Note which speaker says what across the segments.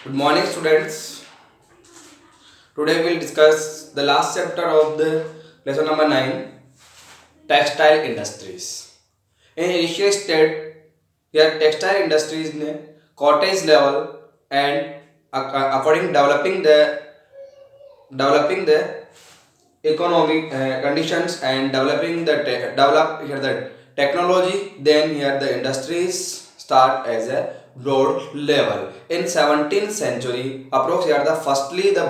Speaker 1: Good morning, students. Today we'll discuss the last chapter of the lesson number 9, textile industries. In initial state, here textile industries in cottage level and according developing the economic conditions and developing the develop here the technology. Then here the industries start as a broad level in 17th century approx here the firstly the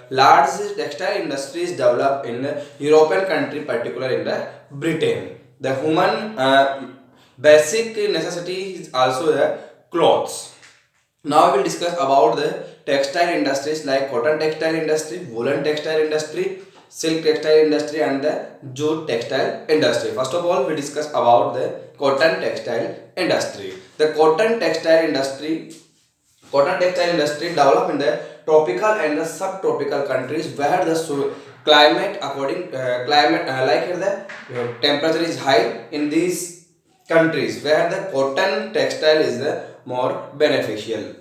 Speaker 1: large textile industries developed in the European country, particular in the Britain. The human basic necessity is also the clothes. Now we will discuss about the textile industries like cotton textile industry, woolen textile industry, silk textile industry and the jute textile industry. First of all, we discuss about the cotton textile industry. The cotton textile industry developed in the tropical and the subtropical countries where the climate according climate like here the temperature is high in these countries where the cotton textile is the more beneficial,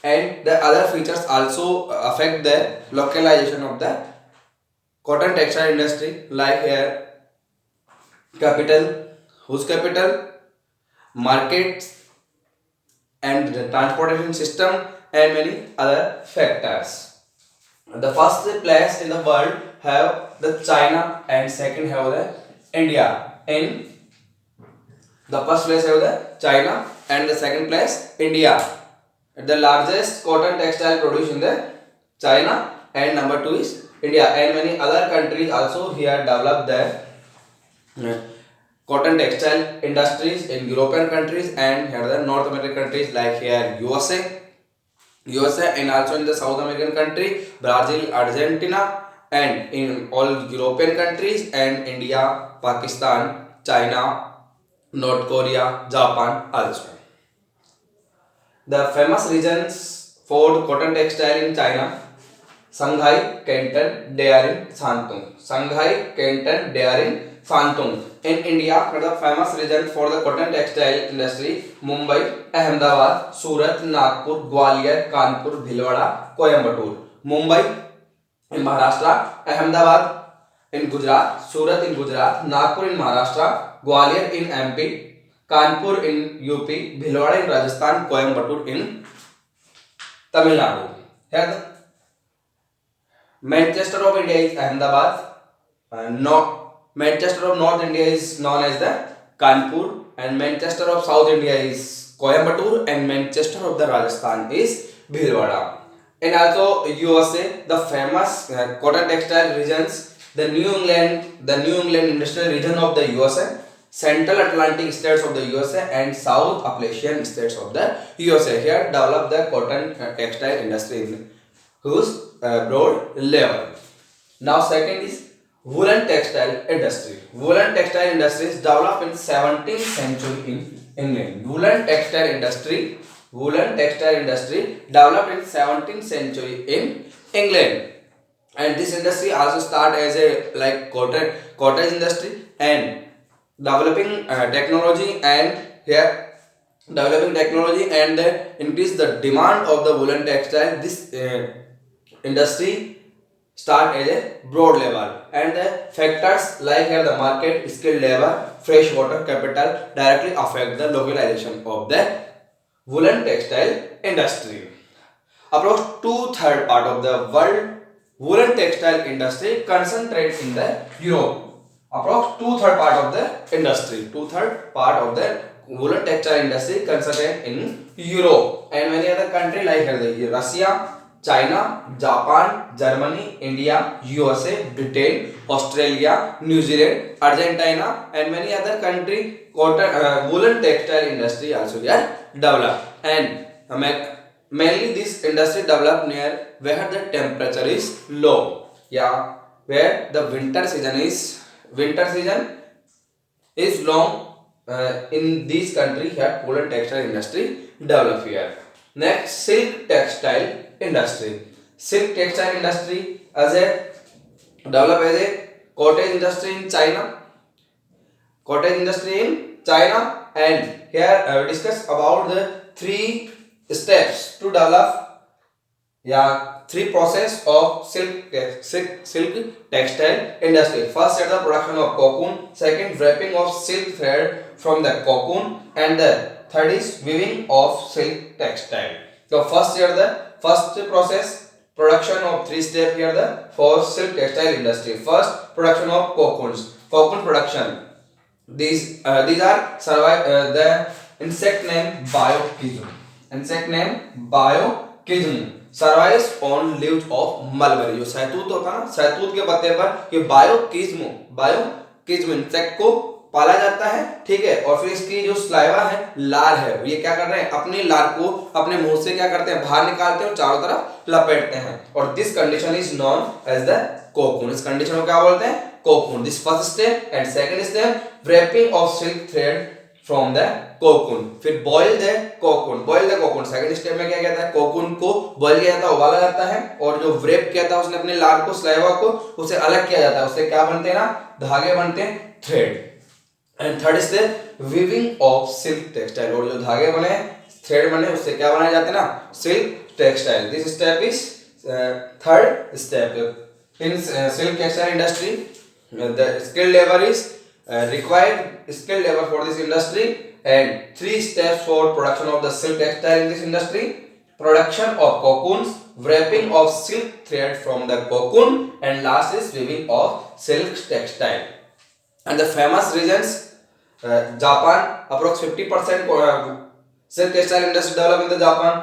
Speaker 1: and the other features also affect the localization of the cotton textile industry like here capital, whose capital, markets and the transportation system and many other factors. The first place in the world have the China and second have the India. In the first place have the China and the second place India. The largest cotton textile produced in the China and number 2 is India, and many other countries also here develop their cotton textile industries in European countries and here the North American countries like here USA and also in the South American country Brazil, Argentina, and in all European countries and India, Pakistan, China, North Korea, Japan also. The famous regions for cotton textile in China: Shanghai, Canton, Daring, Shantung. Shanghai, Canton, Daring, Shantung. In India, the famous regions for the cotton textile industry: Mumbai, Ahmedabad, Surat, Nagpur, Gwalior, Kanpur, Bhilwara, Coimbatore. Mumbai in Maharashtra, Ahmedabad in Gujarat, Surat in Gujarat, Nagpur in Maharashtra, Gwalior in MP, Kanpur in UP, Bhilwara in Rajasthan, Coimbatore in Tamil Nadu. Here the Manchester of India is Ahmedabad. Manchester of North India is known as the Kanpur, and Manchester of South India is Coimbatore, and Manchester of the Rajasthan is Bhilwara. And also USA, the famous cotton textile regions, the New England industrial region of the USA, Central Atlantic states of the USA, and South Appalachian states of the USA. Here develop the cotton textile industry in whose broad level. Now second is woolen textile industry. Woolen textile industries developed in 17th century in England. Woolen textile industry developed in 17th century in England. And this industry also start as a like cottage industry and developing technology, and here developing technology and increase the demand of the woolen textile. This industry start at a broad level, and the factors like here the market, skilled labor, fresh water capital directly affect the localization of the woolen textile industry. Approx two-third part of the world woolen textile industry concentrates in the Europe. Approx two-third part of the woolen textile industry concentrated in Europe, and many other countries like here the Russia, China, Japan, Germany, India, USA, Britain, Australia, New Zealand, Argentina, and many other countries cotton woolen textile industry also here developed, and mainly this industry developed near where the temperature is low. Yeah, where the winter season is long in these countries here woolen textile industry develop here. Next, silk textile industry. Silk textile industry as a develop as a cottage industry in China. And here I will discuss about the three steps to develop, yeah, three process of silk textile industry. First is the production of cocoon, second wrapping of silk thread from the cocoon, and the third is weaving of silk textile. So first here the first process production of three step here the for silk textile industry. First production of cocoons, cocoon production. These are survive the insect name Biokism. Insect name Biokism survives on leaves of mulberry. जो सहतूत होता है ना, सहतूत के पत्ते पर ये बायोकिज्म इंसेक्ट को पाला जाता है, ठीक है। और फिर इसकी जो स्लाइवा है, लार है, ये क्या कर रहे हैं, अपनी लार को अपने मुंह से क्या करते हैं, बाहर निकालते हैं और चारों तरफ लपेटते हैं। और this condition is known as the cocoon. इस कंडीशन को क्या बोलते हैं, cocoon. This first step and second step wrapping of silk thread from the cocoon। फिर boil the cocoon। Second step में क्या कहता है, कोकून को बॉयल किया जाता है, उबाला जाता है, और जो wrap किया था उसने अपने लार को, स्लाइवा को, उसे अलग किया जाता है। उससे क्या बनते हैं ना, धागे बनते हैं, thread. And third step weaving of silk textile। और जो धागे बने, थ्रेड बने, उससे क्या बनाए जाते हैं ना, silk textile. This step is third step in silk textile industry. The skilled labor is required skilled labor for this industry, and three steps for production of the silk textile in this industry: production of cocoons, wrapping of silk thread from the cocoon, and last is weaving of silk textile. And the famous regions, Japan, approx 50% silk textile industry developed in the Japan,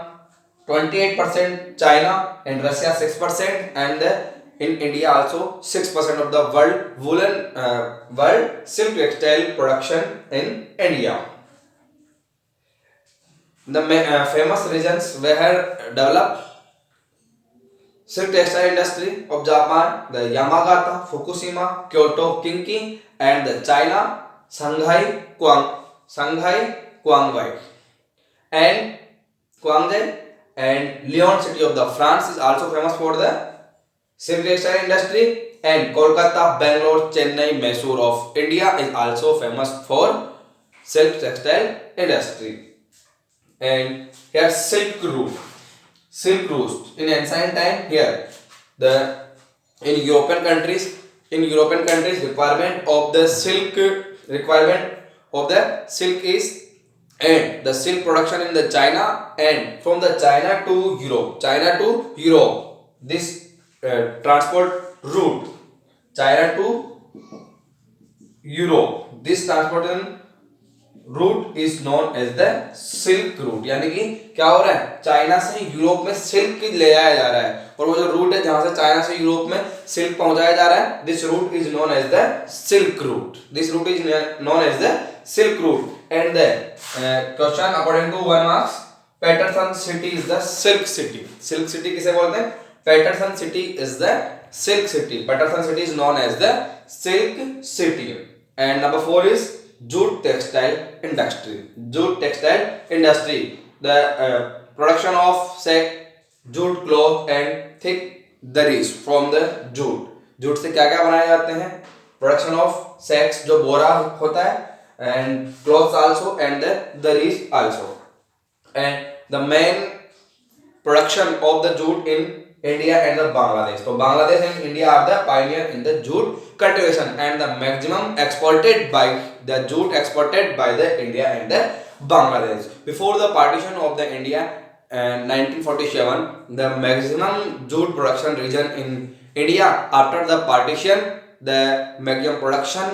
Speaker 1: 28% China, and Russia 6%, and in India also 6% of the world silk textile production in India. The famous regions where developed silk textile industry of Japan: the Yamagata, Fukushima, Kyoto, Kinki, and the China, Shanghai, Guangzhou, and Guangzhou and Lyon city of the France is also famous for the silk textile industry, and Kolkata, Bangalore, Chennai, Mysore of India is also famous for silk textile industry. And here silk route. In ancient time, here in European countries requirement of the silk is, and the silk production in the China, and from the China to Europe, this transport route, China to Europe, this transportation route is known as the silk route। यानी कि क्या हो रहा है, China से Europe में silk ले जाया जा रहा है, और वो जो रूट है जहां से चाइना से यूरोप में सिल्क पहुंचाया जा रहा है, this route is known as the silk route. This route is known as the silk route. And the question according to 1 marks, Paterson city is the silk city. Silk city किसे बोलते हैं, Paterson city is the silk city. Paterson city is known as the silk city. And number 4 is jute textile industry. Jute textile industry, the production of silk, jute cloth and thick daris from the jute. Jute से क्या क्या बनाए जाते हैं, production of sacks जो बोरा होता है, and cloths also, and the daris also. And the main production of the jute in India and the Bangladesh. So Bangladesh and India are the pioneer in the jute cultivation, and the maximum exported by the jute exported by the India and the Bangladesh. Before the partition of the India in 1947, the maximum jute production region in India. After the partition, the maximum production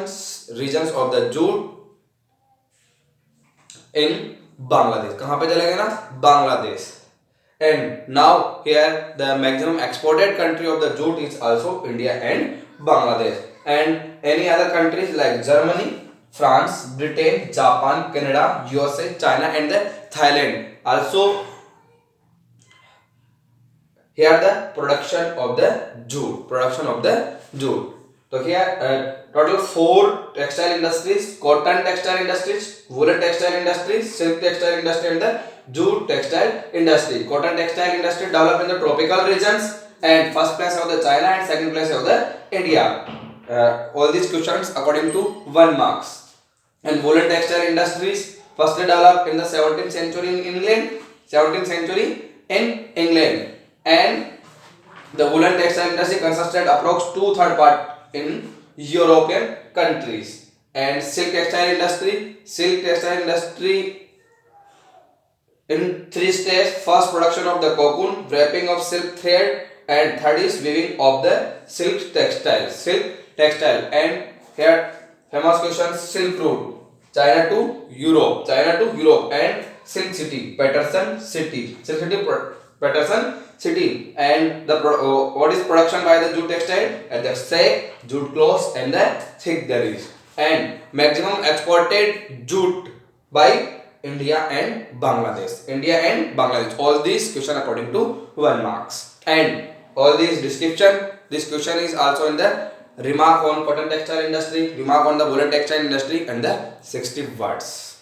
Speaker 1: regions of the jute in Bangladesh. कहाँ पे चले गए ना, Bangladesh. And now here the maximum exported country of the jute is also India and Bangladesh, and any other countries like Germany, France, Britain, Japan, Canada, USA, China, and the Thailand also here the production of the jute. So here total 4 textile industries: cotton textile industries, woolen textile industries, silk textile industry, and the jute textile industry. Cotton textile industry developed in the tropical regions, and first place of the China and second place of the India. All these questions according to 1 marks. And woolen textile industries firstly developed in the 17th century in England, 17th century in England. And the woolen textile industry consisted approx 2/3 part in European countries. And silk textile industry in 3 stages. First, production of the cocoon, wrapping of silk thread, and third is weaving of the silk textile. And here famous question: Silk Route, China to Europe, and Silk City, Patterson City. And the what is production by the jute textile? At the silk, jute cloths, and the thick derries. And maximum exported jute by India and Bangladesh. All these question according to 1 marks. And all these description. This question is also in the remark on cotton textile industry, remark on the woolen textile industry, and the 60 words.